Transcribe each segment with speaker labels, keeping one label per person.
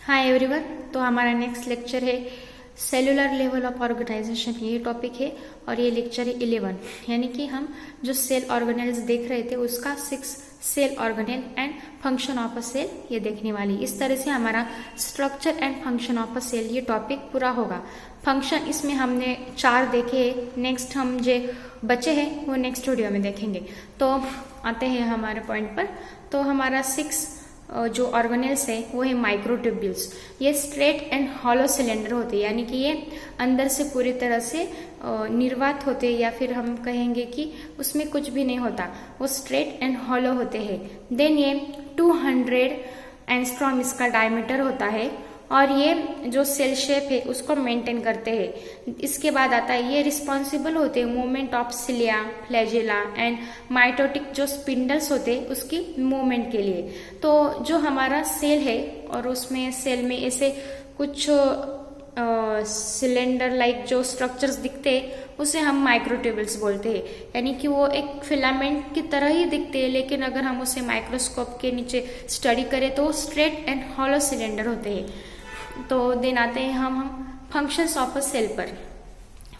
Speaker 1: Hi everyone. तो हमारा next lecture है सेलुलर लेवल ऑफ ऑर्गेनाइजेशन, ये टॉपिक है और ये लेक्चर है 11। यानी कि हम जो सेल ऑर्गेनेल्स देख रहे थे उसका 6 cell organelle and function of a cell ये देखने वाली। इस तरह से हमारा structure and function of a cell ये टॉपिक पूरा होगा। फंक्शन इसमें हमने 4 देखे, नेक्स्ट हम जो बचे हैं वो नेक्स्ट वीडियो में देखेंगे। तो आते हैं हमारे पॉइंट पर। तो हमारा 6 जो ऑर्गेनेल्स है वो है माइक्रोट्यूब्यूल्स। ये स्ट्रेट एंड हॉलो सिलेंडर होते हैं, यानी कि ये अंदर से पूरी तरह से निर्वात होते हैं, या फिर हम कहेंगे कि उसमें कुछ भी नहीं होता, वो स्ट्रेट एंड हॉलो होते हैं। देन ये 200 एंगस्ट्रॉम इसका डायमीटर होता है और ये जो सेल शेप है उसको मेंटेन करते हैं। इसके बाद आता है ये रिस्पॉन्सिबल होते हैं movement of cilia, flagella and mitotic जो स्पिंडल्स होते हैं उसकी मूवमेंट के लिए। तो जो हमारा सेल है और उसमें सेल में ऐसे कुछ सिलेंडर लाइक जो स्ट्रक्चर्स दिखते हैं उसे हम माइक्रोट्यूब्यूल्स बोलते हैं। यानी कि वो एक फिलामेंट की तरह ही दिखते हैं, लेकिन अगर हम उसे माइक्रोस्कोप के नीचे स्टडी करें तो स्ट्रेट एंड हॉलो सिलेंडर होते हैं। तो देन आते हैं हम फंक्शंस ऑफ अ सेल पर।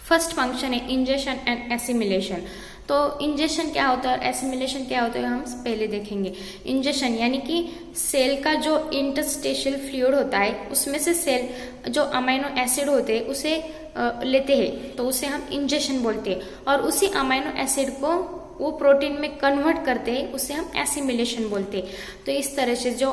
Speaker 1: फर्स्ट फंक्शन है इंजेशन एंड एसिमिलेशन। तो इंजेशन क्या होता है और एसिमिलेशन क्या होता है हम पहले देखेंगे। इंजेशन यानी कि सेल का जो इंटरस्टेशियल फ्लूइड होता है उसमें से सेल जो अमाइनो एसिड होते हैं उसे लेते हैं, तो उसे हम इंजेशन बोलते हैं। और उसी अमाइनो एसिड को वो प्रोटीन में कन्वर्ट करते हैं, उसे हम एसिमिलेशन बोलते हैं। तो इस तरह से जो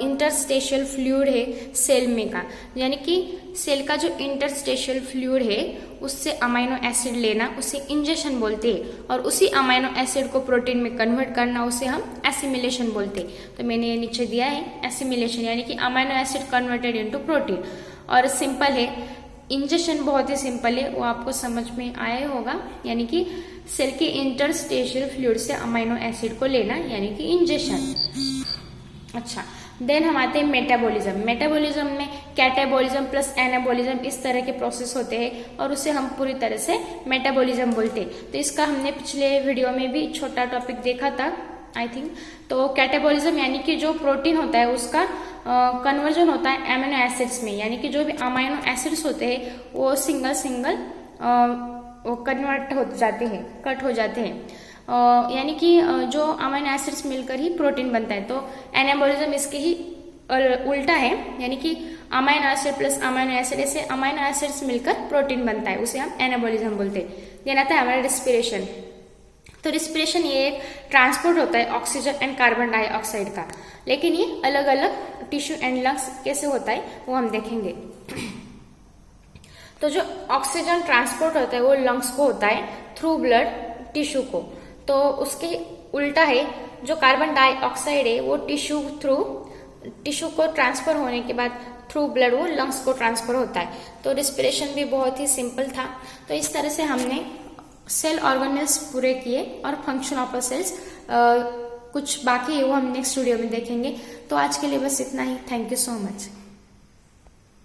Speaker 1: इंटरस्टेशियल फ्लूइड है सेल में का, यानी कि सेल का जो इंटरस्टेशियल फ्लूइड है उससे अमाइनो एसिड लेना उसे इंजेशन बोलते हैं, और उसी अमाइनो एसिड को प्रोटीन में कन्वर्ट करना उसे हम एसिमिलेशन बोलते हैं। तो मैंने ये नीचे दिया है एसिमिलेशन, यानी कि amino acid converted into protein. और सिंपल है, इंजेक्शन बहुत ही सिंपल है, वो आपको समझ में आया होगा। यानी कि सेल के इंटरस्टेशियल फ्लूइड से अमाइनो एसिड को लेना, यानी कि इंजेक्शन। अच्छा, देन हम आते हैं मेटाबॉलिज्म। मेटाबॉलिज्म में कैटाबॉलिज्म प्लस एनाबॉलिज्म इस तरह के प्रोसेस होते हैं और उसे हम पूरी तरह से मेटाबॉलिज्म बोलते हैं। तो इसका हमने पिछले वीडियो में भी छोटा टॉपिक देखा था आई थिंक। तो कैटाबॉलिज्म यानी कि जो प्रोटीन होता है उसका कन्वर्जन होता है अमीनो एसिड्स में, यानी कि जो भी अमाइनो एसिड्स होते हैं वो सिंगल सिंगल वो कन्वर्ट हो जाते हैं, कट हो जाते हैं, यानी कि जो अमाइनो एसिड्स मिलकर ही प्रोटीन बनता है। तो एनाबॉलिज्म इसके ही उल्टा है, यानी कि amino acid plus amino acid, ऐसे अमाइनो एसिड्स मिलकर प्रोटीन बनता है, उसे हम एनाबॉलिज्म बोलते हैं। देन आता है हमारा रेस्पिरेशन। तो रेस्पिरेशन ये एक ट्रांसपोर्ट होता है ऑक्सीजन एंड कार्बन डाइऑक्साइड का, लेकिन ये अलग अलग टिश्यू एंड लंग्स कैसे होता है वो हम देखेंगे। तो जो ऑक्सीजन ट्रांसपोर्ट होता है वो लंग्स को होता है थ्रू ब्लड टिश्यू को। तो उसके उल्टा है, जो कार्बन डाइऑक्साइड है वो टिश्यू को ट्रांसफर होने के बाद थ्रू ब्लड वो लंग्स को ट्रांसफर होता है। तो रेस्पिरेशन भी बहुत ही सिंपल था। तो इस तरह से हमने सेल ऑर्गेनेल्स पूरे किए और फंक्शन ऑफ अ सेल्स कुछ बाकी है वो हम नेक्स्ट वीडियो में देखेंगे। तो आज के लिए बस इतना ही। Thank you so much.